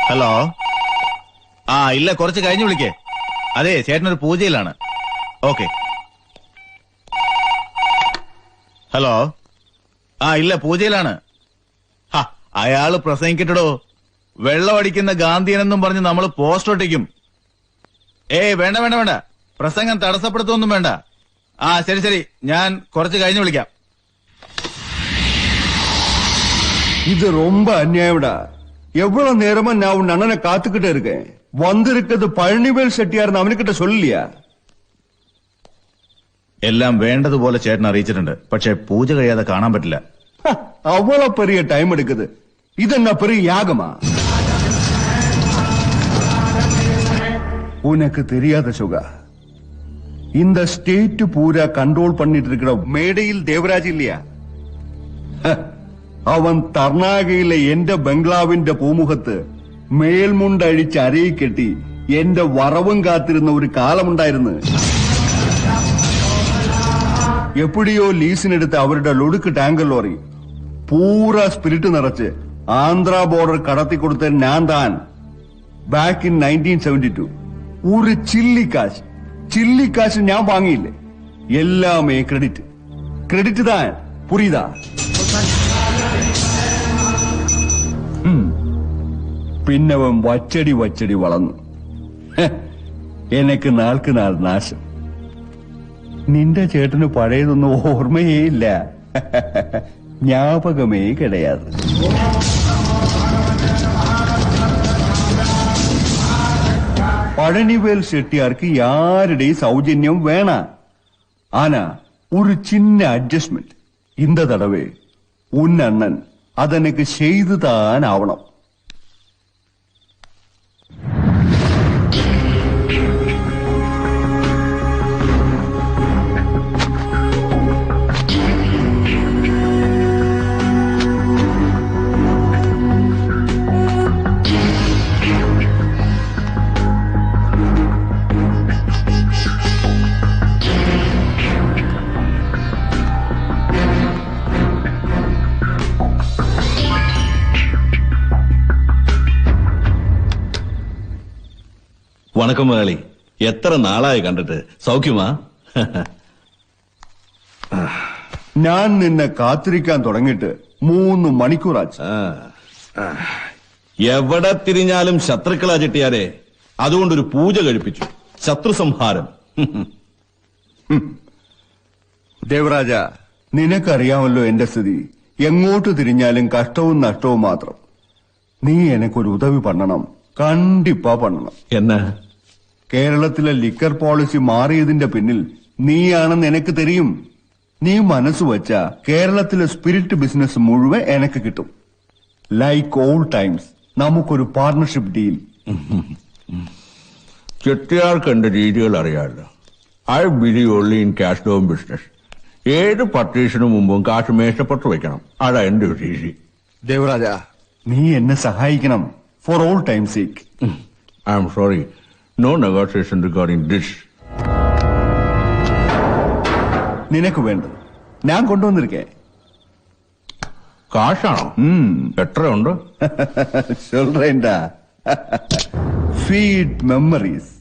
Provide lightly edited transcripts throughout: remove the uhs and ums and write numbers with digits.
Hello. ഇല്ല, കുറച്ച് കഴിഞ്ഞ് വിളിക്കേ. അതെ, ചേട്ടനൊരു പൂജയിലാണ്. ഓക്കെ. ഹലോ. ഇല്ല, പൂജയിലാണ്. അയാള് പ്രസംഗിക്കട്ടോ. വെള്ളമടിക്കുന്ന ഗാന്ധിയനെന്നും പറഞ്ഞ് നമ്മൾ പോസ്റ്റ് ഒട്ടിക്കും. വേണ്ട വേണ്ട വേണ്ട, പ്രസംഗം തടസ്സപ്പെടുത്തൊന്നും വേണ്ട. ശരി ശരി, ഞാൻ കുറച്ച് കഴിഞ്ഞ് വിളിക്കാം. இது ரொம்ப அநியாயம்டா. எவ்வளவு நேரமா நான் உன் அண்ணனை காத்துக்கிட்டு இருக்கேன். வந்திருக்கிறது பழனிவேல் செட்டியார்னு அவனுக்கிட்ட சொல்லியா? എല്ലാം വേണ്ടതുപോലെ ചേട്ടൻ അറിയിച്ചിട്ടുണ്ട്. പക്ഷെ പൂജ കഴിയാതെ കാണാൻ പറ്റില്ല. அவ்வளவு பெரிய டைம் எடுக்குது. இது என்ன பெரிய யாகமா? உனக்கு தெரியாத சுகா, இந்த ஸ்டேட் பூரா கண்ட்ரோல் பண்ணிட்டு இருக்கிற மேடையில் தேவராஜ் இல்லையா? അവൻ തർണാകയിലെ എന്റെ ബംഗ്ലാവിന്റെ പൂമുഖത്ത് മേൽമുണ്ടഴിച്ച് അരയി കെട്ടി എന്റെ വറവും കാത്തിരുന്ന ഒരു കാലമുണ്ടായിരുന്നു. എപ്പോഴോ ലീസിനെടുത്ത് അവരുടെ ലൊടുക്ക് ടാങ്കർ ലോറി പൂരാ സ്പിരിറ്റ് നിറച്ച് ആന്ധ്ര ബോർഡർ കടത്തിക്കൊടുത്ത ഞാൻ താൻ. ബാക്ക് ഇൻ 1972 ഒരു ചില്ലിക്കാശ് ഞാൻ വാങ്ങിയില്ലേ. എല്ലാമേ ക്രെഡിറ്റ് താൻ. പുരിയുതാ? പിന്നവൻ വച്ചടി വളർന്നു. എനിക്ക് നാൾക്ക് നാൾ നാശം. നിന്റെ ചേട്ടന് പഴയതൊന്നും ഓർമ്മയേ ഇല്ല. ஞாபகமே கிடையாது. பழனிவேல் செட்டியாருக்கு யாருடைய சௌஜன்யம் வேணாம். ஆனா ஒரு சின்ன அட்ஜஸ்ட்மெண்ட் இந்த தடவை உன் அண்ணன் அதனுக்கு செய்துதான் ஆவணும். വണക്കം മുതലാളി, എത്ര നാളായി കണ്ടിട്ട്. സൗഖ്യമാ? ഞാൻ നിന്നെ കാത്തിരിക്കാൻ തുടങ്ങിയിട്ട് 3 മണിക്കൂറാച്ചു. എവിടെ തിരിഞ്ഞാലും ശത്രുക്കളാ ചെട്ടിയാരെ. അതുകൊണ്ടൊരു പൂജ കഴിപ്പിച്ചു. ശത്രു സംഹാരം. ദേവരാജ, നിനക്കറിയാമല്ലോ എന്റെ സ്ഥിതി. എങ്ങോട്ട് തിരിഞ്ഞാലും കഷ്ടവും നഷ്ടവും മാത്രം. നീ എനക്കൊരു ഉദവി പണ്ണണം. കണ്ടിപ്പാ പണ്ണണം. എന്നാ? കേരളത്തിലെ ലിക്കർ പോളിസി മാറിയതിന്റെ പിന്നിൽ നീയാണെന്ന് എനിക്ക് തെരിയും. നീ മനസ്സ് വെച്ചാ കേരളത്തിലെ സ്പിരിറ്റ് ബിസിനസ് മുഴുവൻ എനക്ക് കിട്ടും. ലൈക്ക് ഓൾഡ് ടൈംസ് നമുക്കൊരു പാർട്ണർഷിപ്പ് ഡീൽ. ചെട്ടിയാർക്ക് എന്റെ രീതികൾ അറിയാമല്ലോ. I believe only in cash down business. ഏത് പർട്ടീഷന് മുമ്പും കാശ് മേശപ്പെട്ട് വെക്കണം. അതാ എന്റെ ഒരു രീതി. ദേവരാജ, നീ എന്നെ സഹായിക്കണം. For all time sake. I am sorry, no negotiation regarding this. നിനക്ക് വേണ്ടത് ഞാൻ കൊണ്ടുവന്നിരിക്കേ. കാശാണോ? എത്രയുണ്ട്? சொல்றேன்டா. Feed memories.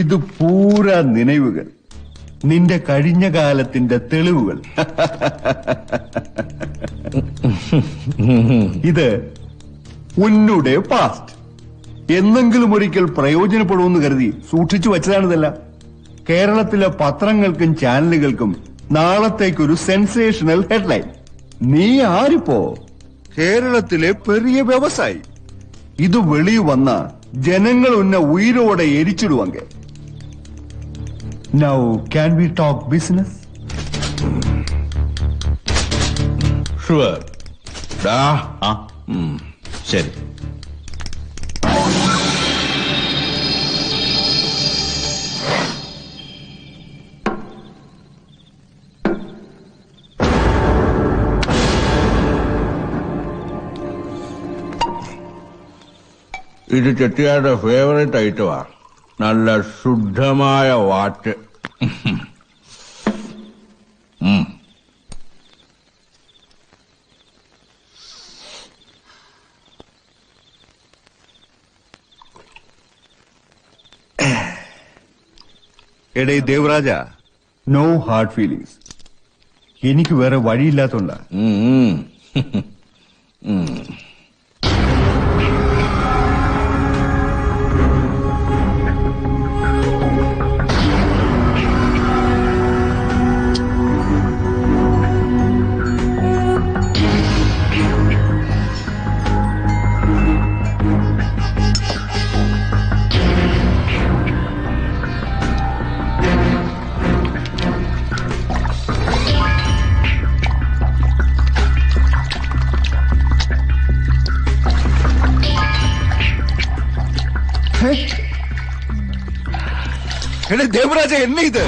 ഇത് പൂര നിனைവുകൾ, നിന്റെ കഴിഞ്ഞ കാലത്തിന്റെ തെളിവുകൾ. ഇത് ഉന്നുടെ പാസ്റ്റ്. എന്നെങ്കിലും ഒരിക്കൽ പ്രയോജനപ്പെടുമെന്ന് കരുതി സൂക്ഷിച്ചു വെച്ചതാണിതെല്ലാം. കേരളത്തിലെ പത്രങ്ങൾക്കും ചാനലുകൾക്കും നാളത്തേക്കൊരു സെൻസേഷണൽ ഹെഡ്ലൈൻ. നീ ആരിപ്പോ കേരളത്തിലെ പെരിയ വ്യവസായി. ഇത് വെളി വന്ന ജനങ്ങൾ ഉന്നെ ഉയിരോടെ എരിച്ചിടുവാങ്ക. Now can we talk business? Sure. ആ ശരി. ഇത് ചെട്ടിയാരുടെ ഫേവറേറ്റ് ഐറ്റമാ. നല്ല ശുദ്ധമായ വാറ്റ്. എടേ ദേവരാജ, നോ ഹാർഡ് ഫീലിങ്സ്. എനിക്ക് വേറെ വഴിയില്ലാത്തോണ്ടാ. എടേ ദേവരാജ, എന്നെ ഇത്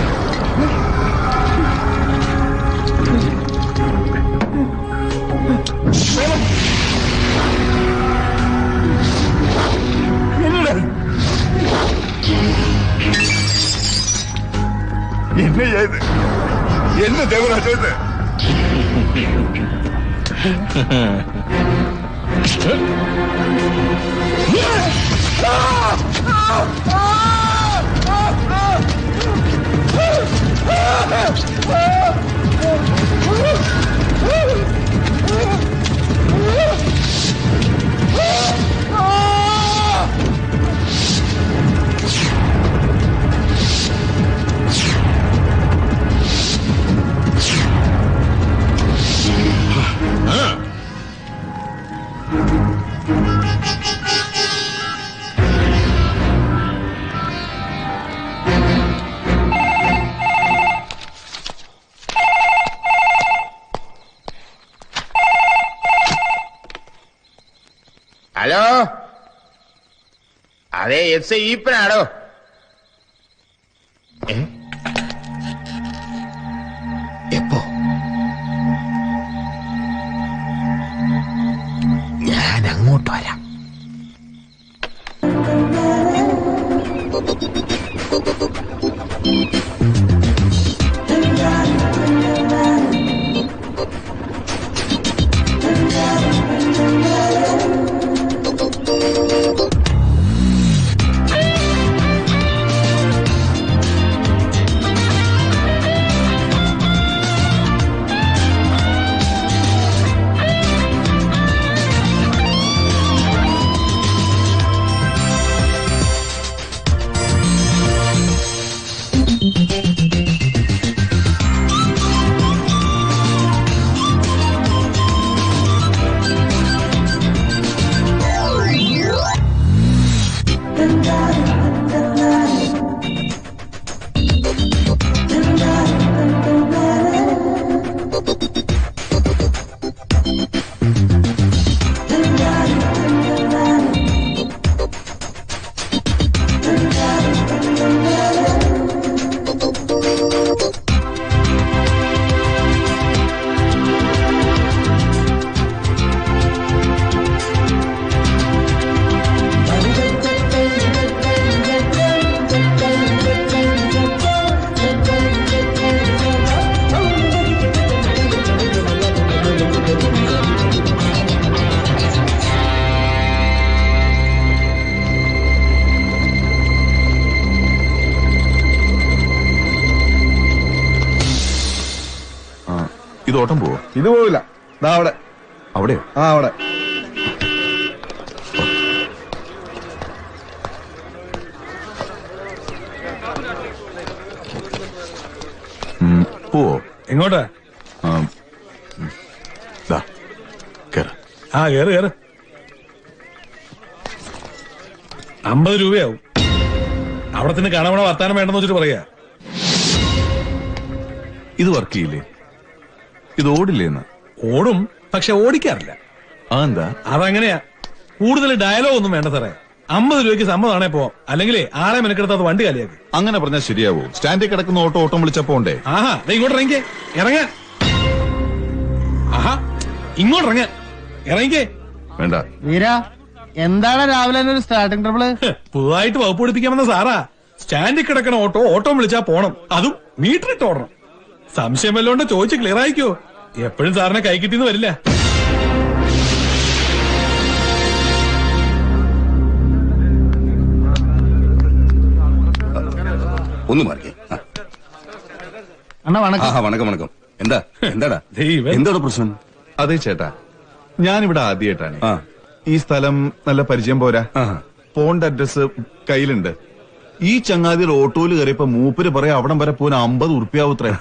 എന്നെ ദേവരാജ ഇത് ഹലോ, അതെ എസ് ഐ ഈപ്പനാണോ? എപ്പോ? ഞാൻ അങ്ങോട്ട് വരാം. ഇത് ഓട്ടം പോവോ? ഇത് പോവില്ല. ദാ അവിടെ. അവിടെയോ? ആ അവിടെ. പോവോ? എങ്ങോട്ടാ? ദാ കേറ. ആ കേറ് കേറ്. 50 രൂപയാവും. അവിടെ തന്നെ കാണാൻ വർത്താനം വേണ്ടെന്ന് വെച്ചിട്ട് പറയാ. ഇത് വർക്ക് ചെയ്യില്ലേ? ഇത് ഓടില്ലേന്ന്? ഓടും, പക്ഷെ ഓടിക്കാറില്ല. അതെന്താ? അതങ്ങനെയാ. കൂടുതൽ ഡയലോഗ് ഒന്നും വേണ്ട സാറേ. 50 രൂപയ്ക്ക് സമ്മതമാണേ പോവാം. അല്ലെങ്കിൽ ആളെ മെനക്കെടുത്ത് അത് വണ്ടി കാലിയാക്കി. അങ്ങനെ പറഞ്ഞാൽ ശരിയാവോ? സ്റ്റാൻഡിൽ കിടക്കുന്ന ഓട്ടം വിളിച്ചപ്പോ ഉണ്ടേ. ആഹാ, ഇങ്ങോട്ട് ഇറങ്ങിക്കേ. ഇറങ്ങാൻ. ആഹാ, ഇങ്ങോട്ട് ഇറങ്ങാൻ. ഇറങ്ങിക്കേ. വേണ്ട. വീര, എന്താണ് രാവിലെ ഒരു സ്റ്റാർട്ടിംഗ് ട്രബിള്? പുതുതായിട്ട് വകുപ്പ് പഠിപ്പിക്കാമെന്ന സാറാ. സ്റ്റാൻഡിൽ കിടക്കണ ഓട്ടോ വിളിച്ചാ പോണം. അതും മീറ്റർ ഇട്ട് ഓടണം. സംശയം വല്ലോണ്ട് ചോദിച്ച് ക്ലിയർ ആയിക്കോ. എപ്പോഴും സാറിനെ കൈ കിട്ടിന്ന് വരില്ല. ഒന്ന് മാറിക്കേ. അണ്ണ വണക്കം. വണക്കം വണക്കം. എന്താടാ ദൈവം. എന്താണ് പ്രശ്നം? അതെ ചേട്ടാ, ഞാനിവിടെ ആദ്യമായിട്ടാണ്. ആ. ഈ സ്ഥലം നല്ല പരിചയം പോരാ. ആ. ഫോണിന്റെ അഡ്രസ് കയ്യിലുണ്ട്. ഈ ചങ്ങാതിയുടെ ഓട്ടോയിൽ കയറിയപ്പോ മൂപ്പര് പറയാ അവിടം വരെ പോകാൻ 50 ഉറുപ്പ്യാവൂത്രേ.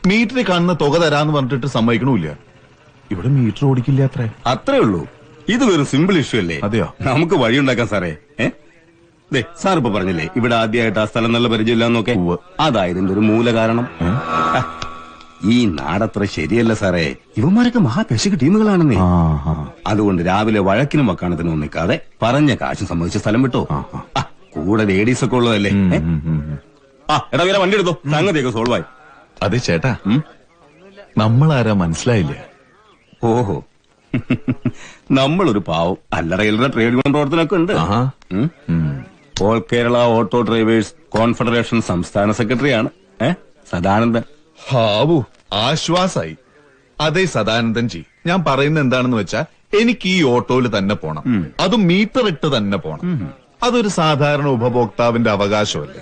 മീറ്ററിൽ കാണുന്ന തുക തരാന്ന് പറഞ്ഞിട്ട് സമ്മതിക്കണമില്ല. ഇവിടെ മീറ്റർ ഓടിക്കില്ല അത്രേ. അത്രേ ഉള്ളൂ. ഇത് വെറും സിമ്പിൾ ഇഷ്യൂ അല്ലേ? അതെയോ? നമുക്ക് വഴിയുണ്ടാക്കാം സാറേ. സാർ ഇപ്പൊ പറഞ്ഞില്ലേ ഇവിടെ ആദ്യമായിട്ട് ആ സ്ഥലം നല്ല പരിചയമില്ലാന്നൊക്കെ. ഉവ്വ്. അതായതിന്റെ ഒരു മൂല കാരണം. ഈ നാടത്ര ശരിയല്ല സാറേ. ഇവന്മാരൊക്കെ മഹാപെശക ടീമുകളാണെന്നേ. അതുകൊണ്ട് രാവിലെ വഴക്കിനും വക്കാണത്തിനും ഒന്നും നിൽക്കാതെ പറഞ്ഞ കാശും സംബന്ധിച്ച സ്ഥലം വിട്ടോ. കൂടെ ലേഡീസ് ഒക്കെ ഉള്ളതല്ലേ. എടാ വേറെ വണ്ടി എടുത്തോ, സംഗതിയൊക്കെ സോൾവ് ആയി. അതെ ചേട്ടാ, നമ്മളാരാ മനസ്സിലായില്ല. ഓഹോ, നമ്മളൊരു പാവം അല്ലറ ഇല്ലറ ട്രേഡ് യൂണിയൻ പ്രവർത്തനമൊക്കെ ഉണ്ട്. All Kerala auto drivers confederation സംസ്ഥാന സെക്രട്ടറിയാണ് സദാനന്ദൻ. ഹാവു, ആശ്വാസായി. അതെ സദാനന്ദൻ ജി, ഞാൻ പറയുന്നത് എന്താണെന്ന് വെച്ചാ എനിക്ക് ഈ ഓട്ടോയിൽ തന്നെ പോണം. അതും മീറ്റർ ഇട്ട് തന്നെ പോണം. അതൊരു സാധാരണ ഉപഭോക്താവിന്റെ അവകാശമല്ലേ.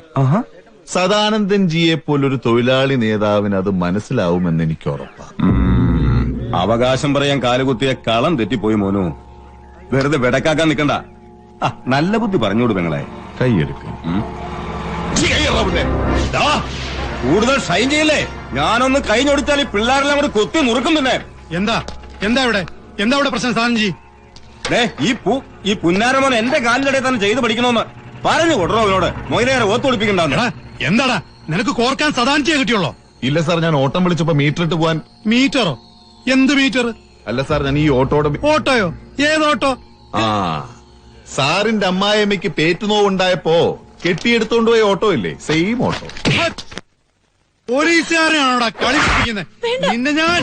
സദാനന്ദൻ ജിയെ പോലൊരു തൊഴിലാളി നേതാവിന് അത് മനസ്സിലാവുമെന്ന് എനിക്ക് ഉറപ്പാണ്. അവകാശം പറയാൻ കാലുകുത്തിയ കളം തെറ്റിപ്പോയി മോനു. വെറുതെ വെടക്കാക്കാൻ നിക്കണ്ട. നല്ല ബുദ്ധി പറഞ്ഞോട് പെങ്ങളെ. കൈയെടുക്കും. കൂടുതൽ ഷൈൻ ചെയ്യല്ലേ. ഞാനൊന്ന് കഴിഞ്ഞൊടിച്ചാൽ ഈ പിള്ളേരെല്ലാം കൂടി കൊത്തി നുറുക്കും. പിന്നെ എന്താ ഇവിടെ പ്രശ്നം സാധനജി? ഈ പുന്നാരമോൻ എന്റെ കാലിന്റെ തന്നെ ചെയ്ത് പഠിക്കണോന്ന് പറഞ്ഞു കൊടുറോ അവനോട്. മൊയിലേറെ ഓത്തൊളിപ്പിക്കണ്ട. എന്താടാ നിനക്ക് കോർക്കാൻ സദാനജിയെ കിട്ടിയുള്ളോ? ഇല്ല സാർ, ഞാൻ ഓട്ടം വിളിച്ചപ്പോ മീറ്റർ ഇട്ട് പോവാൻ. മീറ്ററോ? എന്ത് മീറ്റർ? അല്ല സാർ, ഞാൻ ഈ ഓട്ടോയോ? ഏതോട്ടോ? സാറിന്റെ അമ്മായിയമ്മയ്ക്ക് പേറ്റുനോവുണ്ടായപ്പോ കെട്ടിയെടുത്തോണ്ട് പോയ ഓട്ടോ ഇല്ലേ, സെയിം ഓട്ടോ. പോലീസുകാരെയാണോടാ കളിപ്പിക്കുന്നത്? നിന്നെ ഞാൻ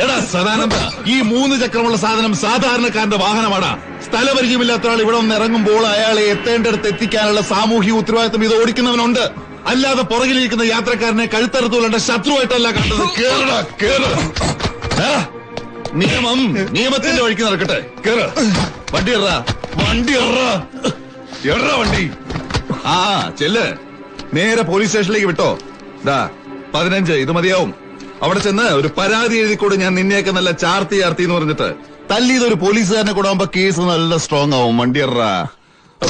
എടാ സദാനന്ദ, ഈ 3 ചക്രമുള്ള സാധനം സാധാരണക്കാരന്റെ വാഹനമാടാ. സ്ഥലപരിചയമില്ലാത്ത ഒരാൾ ഇവിടെ ഒന്ന് ഇറങ്ങുമ്പോൾ അയാളെ എത്തേണ്ടടുത്ത് എത്തിക്കാനുള്ള സാമൂഹിക ഉത്തരവാദിത്വം ഇത് ഓടിക്കുന്നവനുണ്ട്. അല്ലാതെ പുറകിലിരിക്കുന്ന യാത്രക്കാരനെ കഴുത്തറുത്തുകൊണ്ട ശത്രുവായിട്ടല്ല കണ്ടത്. കേറടാ, കേറ്. നിയമം നിയമത്തിന്റെ വഴിക്ക് നടക്കട്ടെ. കേറ്. വണ്ടി എറ, വണ്ടി എറ വണ്ടി. ആ ചെല്ല്, നേരെ പോലീസ് സ്റ്റേഷനിലേക്ക് വിട്ടോ. 15 ഇത് മതിയാവും. അവിടെ ചെന്ന് ഒരു പരാതി എഴുതിക്കൂടെ, ഞാൻ നിന്നെയൊക്കെ നല്ല ചാർത്തി എന്ന് പറഞ്ഞിട്ട്. തല്ലിയതൊരു പോലീസുകാരനെ കൂടെ ആവുമ്പോ കേസ് നല്ല സ്ട്രോങ് ആവും. വണ്ടി എറ,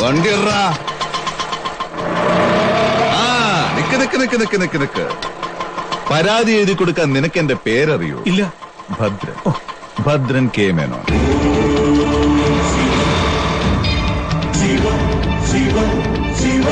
വണ്ടി എറ. ആ നിക്ക്. പരാതി എഴുതി കൊടുക്കാൻ നിനക്ക് എന്റെ പേരറിയോ? ഇല്ല. ഭദ്രൻ. ഭദ്രൻ കെ മേനോൻ.